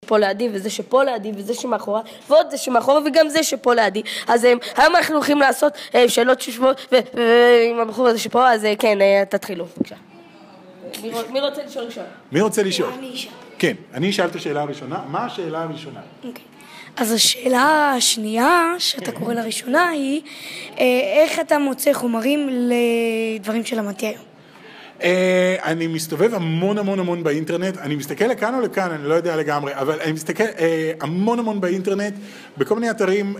שפה לידי, וזה שפה לידי, וזה שמאחורה, ועוד זה שמאחורה, וגם זה שפה לידי. אז היום אנחנו הולכים לעשות שאלות שושבות, ועם הבחור הזה שפה, אז כן, תתחילו, בבקשה. מי רוצה לשאול ראשון? מי רוצה לשאול? אני אשאל. כן, אני אשאל את השאלה הראשונה. מה השאלה הראשונה? אוקיי. אז השאלה השנייה שאתה קורא לראשונה היא, איך אתה מוצא חומרים לדברים שלמדתי היום? אני מסתובב המון באינטרנט, אני מסתכל לכאן או לכאן, אני לא יודע לגמרי, אבל אני מסתכל המון באינטרנט, בכל מיני אתרים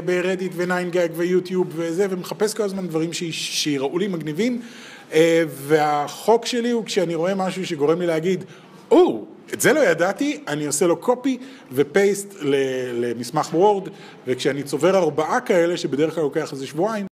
ברדיט וניינגג ויוטיוב וזה, ומחפש כל הזמן דברים שיראו לי מגניבים, והחוק שלי הוא כשאני רואה משהו שגורם לי להגיד, את זה לא ידעתי, אני עושה לו קופי ופייסט למסמך וורד, וכשאני צובר 4 כאלה, שבדרך כלל לוקח איזה שבועיים,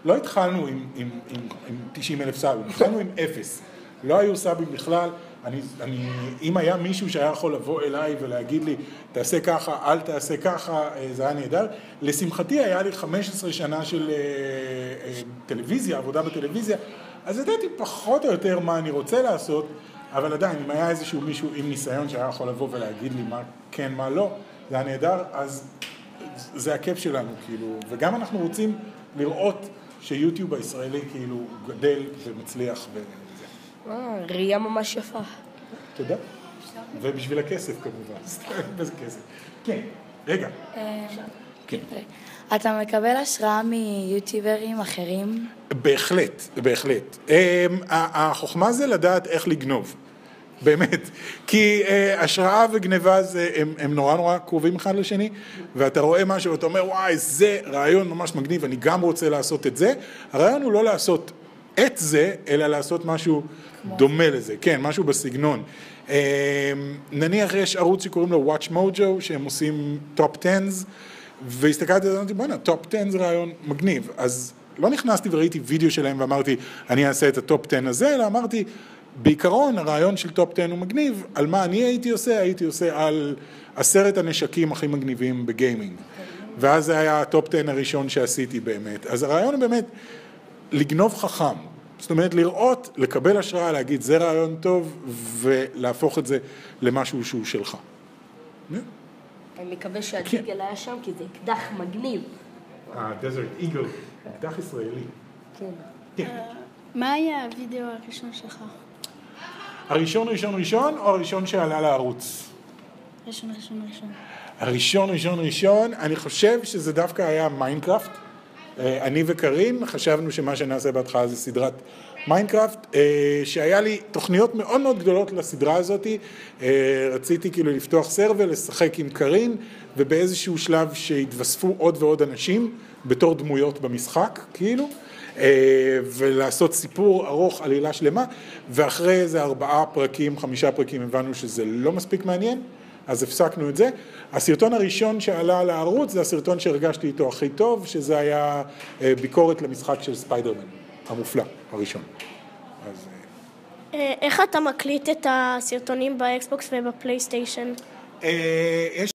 לא התחלנו עם 90,000 סאבים, התחלנו עם 0. לא היו סאבים בכלל. אם היה מישהו שהיה יכול לבוא אליי ולהגיד לי, תעשה ככה, אל תעשה ככה, זה היה נהדר. לשמחתי היה לי 15 שנה של טלוויזיה, עבודה בטלוויזיה, אז ידעתי פחות או יותר מה אני רוצה לעשות, אבל עדיין, אם היה איזשהו מישהו עם ניסיון שהיה יכול לבוא ולהגיד לי מה כן, מה לא, זה היה נהדר, אז זה הכיף שלנו, כאילו, וגם אנחנו רוצים לראות שיוטיוב הישראלי כאילו גדל ומצליח וזה. ראייה ממש יפה. תודה. ובשביל הכסף כמובן. איזה כסף. כן, רגע. כן. אתה מקבל השראה מיוטיוברים אחרים? בהחלט. החוכמה זה לדעת איך לגנוב. באמת, כי השראה וגניבה הם נורא קרובים אחד לשני, ואתה רואה משהו ואתה אומר, וואי, זה רעיון ממש מגניב, אני גם רוצה לעשות את זה. הרעיון הוא לא לעשות את זה, אלא לעשות משהו דומה לזה, כן, משהו בסגנון. נניח יש ערוץ שקוראים לו Watch Mojo, שהם עושים טופ 10s, והסתכלתי ואמרתי, בוא'נה, טופ 10 זה רעיון מגניב. אז לא נכנסתי וראיתי וידאו שלהם ואמרתי, אני אעשה את הטופ 10 הזה, אלא אמרתי, בעיקרון הרעיון של טופ 10 הוא מגניב, על מה אני הייתי עושה על 10 הנשקים הכי מגניבים בגיימינג. ואז זה היה הטופ 10 הראשון שעשיתי באמת. אז הרעיון הוא באמת לגנוב חכם. זאת אומרת, לראות, לקבל השראה, להגיד, זה רעיון טוב, ולהפוך את זה למשהו שהוא שלך. אני מקווה שהדיגל היה שם, כי זה אקדח מגניב. דזרט איגל, אקדח ישראלי. כן. מה היה הוידאו הראשון שלך? הראשון, או הראשון שעלה לערוץ? הראשון, אני חושב שזה דווקא היה מיינקראפט. אני וקרין חשבנו שמה שנעשה בהתחלה זה סדרת מיינקראפט, שהיה לי תוכניות מאוד גדולות לסדרה הזאת. רציתי כאילו לפתוח סרבר, לשחק עם קרין, ובאיזשהו שלב שהתווספו עוד ועוד אנשים בתור דמויות במשחק, כאילו. ולעשות סיפור ארוך, עלילה שלמה, ואחרי איזה 4 פרקים, 5 פרקים, הבנו שזה לא מספיק מעניין, אז הפסקנו את זה. הסרטון הראשון שעלה לערוץ, זה הסרטון שהרגשתי איתו הכי טוב, שזה היה ביקורת למשחק של ספיידרמן, המופלא, הראשון. איך אתה מקליט את הסרטונים באקסבוקס ובפלייסטיישן? יש